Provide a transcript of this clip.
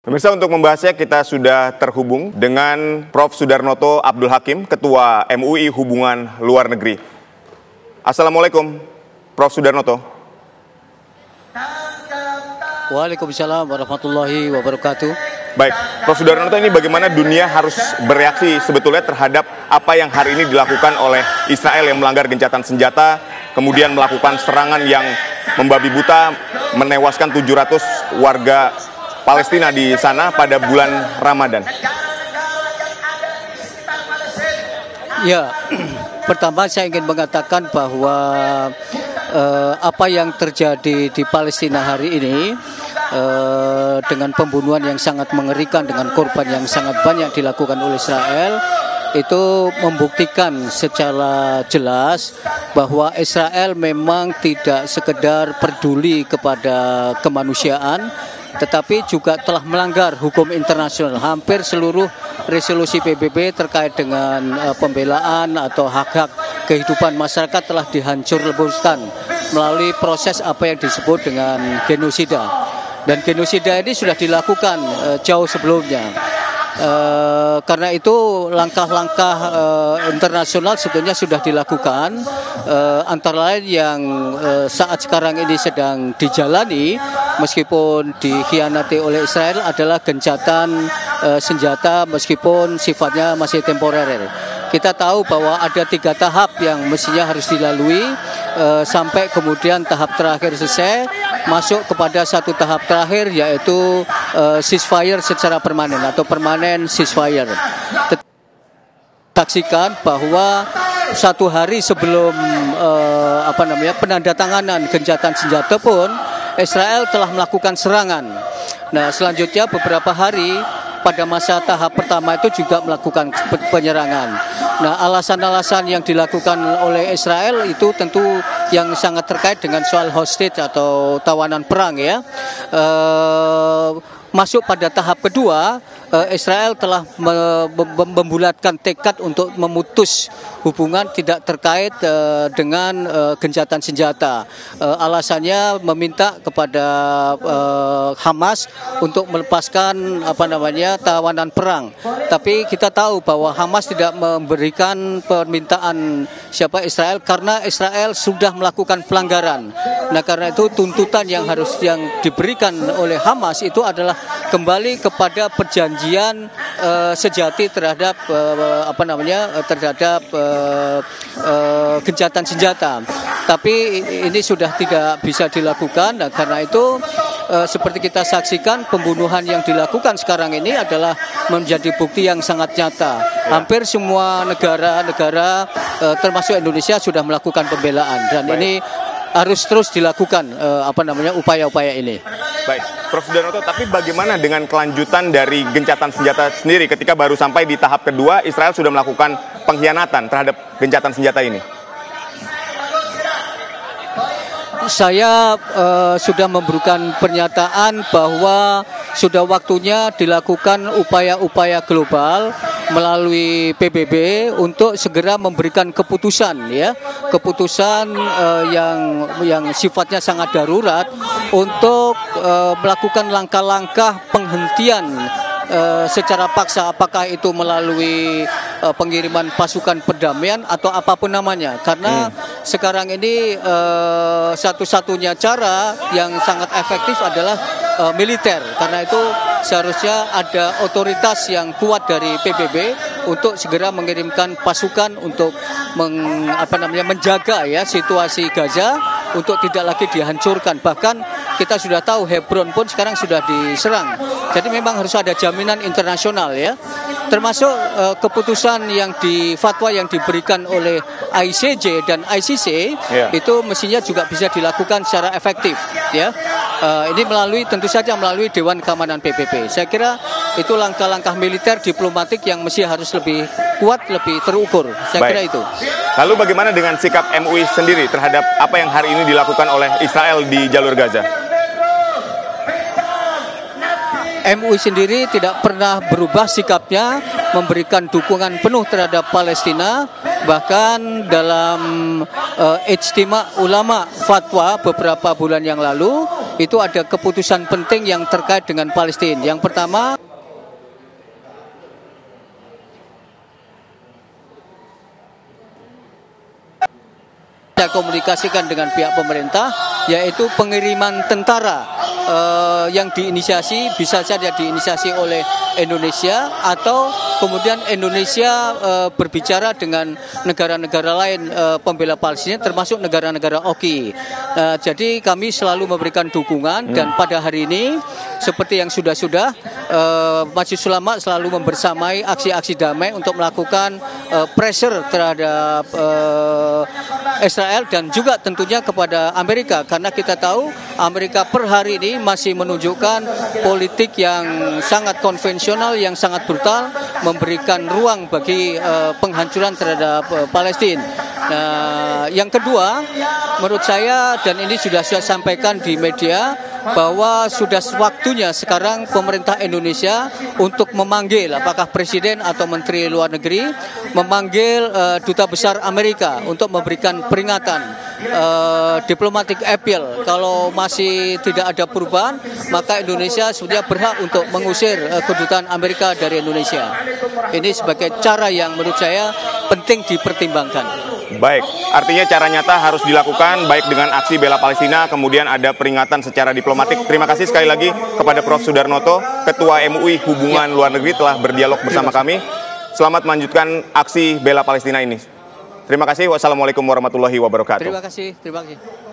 Pemirsa, untuk membahasnya kita sudah terhubung dengan Prof. Sudarnoto Abdul Hakim, Ketua MUI Hubungan Luar Negeri. Assalamualaikum, Prof. Sudarnoto. Waalaikumsalam warahmatullahi wabarakatuh. Baik, Prof. Sudarnoto, ini bagaimana dunia harus bereaksi sebetulnya terhadap apa yang hari ini dilakukan oleh Israel yang melanggar gencatan senjata, kemudian melakukan serangan yang membabi buta, menewaskan 700 warga Palestina di sana pada bulan Ramadan? Ya, pertama saya ingin mengatakan bahwa apa yang terjadi di Palestina hari ini dengan pembunuhan yang sangat mengerikan, dengan korban yang sangat banyak dilakukan oleh Israel, itu membuktikan secara jelas bahwa Israel memang tidak sekedar peduli kepada kemanusiaan, tetapi juga telah melanggar hukum internasional. Hampir seluruh resolusi PBB terkait dengan pembelaan atau hak-hak kehidupan masyarakat telah dihancur leburkan melalui proses apa yang disebut dengan genosida. Dan genosida ini sudah dilakukan jauh sebelumnya. Karena itu langkah-langkah internasional sebetulnya sudah dilakukan, antara lain yang saat sekarang ini sedang dijalani meskipun dikhianati oleh Israel adalah gencatan senjata meskipun sifatnya masih temporer. Kita tahu bahwa ada 3 tahap yang mestinya harus dilalui sampai kemudian tahap terakhir selesai, masuk kepada satu tahap terakhir yaitu ceasefire secara permanen atau permanen ceasefire. Saksikan bahwa 1 hari sebelum penandatanganan gencatan senjata pun Israel telah melakukan serangan. Nah, selanjutnya beberapa hari pada masa tahap pertama itu juga melakukan penyerangan. Nah, alasan-alasan yang dilakukan oleh Israel itu tentu yang sangat terkait dengan soal hostage atau tawanan perang ya. Masuk pada tahap kedua, Israel telah membulatkan tekad untuk memutus hubungan tidak terkait dengan gencatan senjata. Alasannya meminta kepada Hamas untuk melepaskan tawanan perang. Tapi kita tahu bahwa Hamas tidak memberikan permintaan Israel karena Israel sudah melakukan pelanggaran. Nah, karena itu tuntutan yang diberikan oleh Hamas itu adalah kembali kepada perjanjian sejati terhadap gencatan senjata. Tapi ini sudah tidak bisa dilakukan. Nah, karena itu seperti kita saksikan, pembunuhan yang dilakukan sekarang ini adalah menjadi bukti yang sangat nyata. Hampir semua negara termasuk Indonesia sudah melakukan pembelaan dan ini harus terus dilakukan upaya-upaya ini. Baik, Prof. Sudarnoto, tapi bagaimana dengan kelanjutan dari gencatan senjata sendiri ketika baru sampai di tahap kedua Israel sudah melakukan pengkhianatan terhadap gencatan senjata ini? Saya sudah memberikan pernyataan bahwa sudah waktunya dilakukan upaya-upaya global melalui PBB untuk segera memberikan keputusan yang sifatnya sangat darurat untuk melakukan langkah-langkah penghentian secara paksa, apakah itu melalui pengiriman pasukan perdamaian atau apapun namanya, karena sekarang ini satu-satunya cara yang sangat efektif adalah militer. Karena itu seharusnya ada otoritas yang kuat dari PBB untuk segera mengirimkan pasukan untuk menjaga situasi Gaza untuk tidak lagi dihancurkan. Bahkan kita sudah tahu Hebron pun sekarang sudah diserang. Jadi memang harus ada jaminan internasional termasuk keputusan fatwa yang diberikan oleh ICJ dan ICC itu mestinya juga bisa dilakukan secara efektif ini tentu saja melalui Dewan Keamanan PBB. Saya kira itu langkah-langkah militer diplomatik yang mesti harus lebih kuat, lebih terukur. Saya kira itu. Lalu bagaimana dengan sikap MUI sendiri terhadap apa yang hari ini dilakukan oleh Israel di jalur Gaza? MUI sendiri tidak pernah berubah sikapnya, memberikan dukungan penuh terhadap Palestina. Bahkan dalam ijtima ulama fatwa beberapa bulan yang lalu itu ada keputusan penting yang terkait dengan Palestina. Yang pertama, saya komunikasikan dengan pihak pemerintah, yaitu pengiriman tentara yang diinisiasi, bisa saja diinisiasi oleh Indonesia atau kemudian Indonesia berbicara dengan negara-negara lain pembela Palestina, termasuk negara-negara OKI. Jadi kami selalu memberikan dukungan dan pada hari ini seperti yang sudah-sudah Majelis Ulama selalu membersamai aksi-aksi damai untuk melakukan pressure terhadap Israel dan juga tentunya kepada Amerika, karena kita tahu Amerika per hari ini masih menunjukkan politik yang sangat konvensional, yang sangat brutal, memberikan ruang bagi penghancuran terhadap Palestina. Nah, yang kedua, menurut saya dan ini sudah saya sampaikan di media, bahwa sudah waktunya sekarang pemerintah Indonesia untuk memanggil, apakah Presiden atau Menteri Luar Negeri, memanggil Duta Besar Amerika untuk memberikan peringatan, diplomatic appeal. Kalau masih tidak ada perubahan, maka Indonesia sebenarnya berhak untuk mengusir kedutaan Amerika dari Indonesia. Ini sebagai cara yang menurut saya penting dipertimbangkan. Baik, artinya cara nyata harus dilakukan baik dengan aksi bela Palestina, kemudian ada peringatan secara diplomatik. Terima kasih sekali lagi kepada Prof. Sudarnoto, Ketua MUI Hubungan Luar Negeri, telah berdialog bersama kami. Selamat melanjutkan aksi bela Palestina ini. Terima kasih. Wassalamualaikum warahmatullahi wabarakatuh. Terima kasih.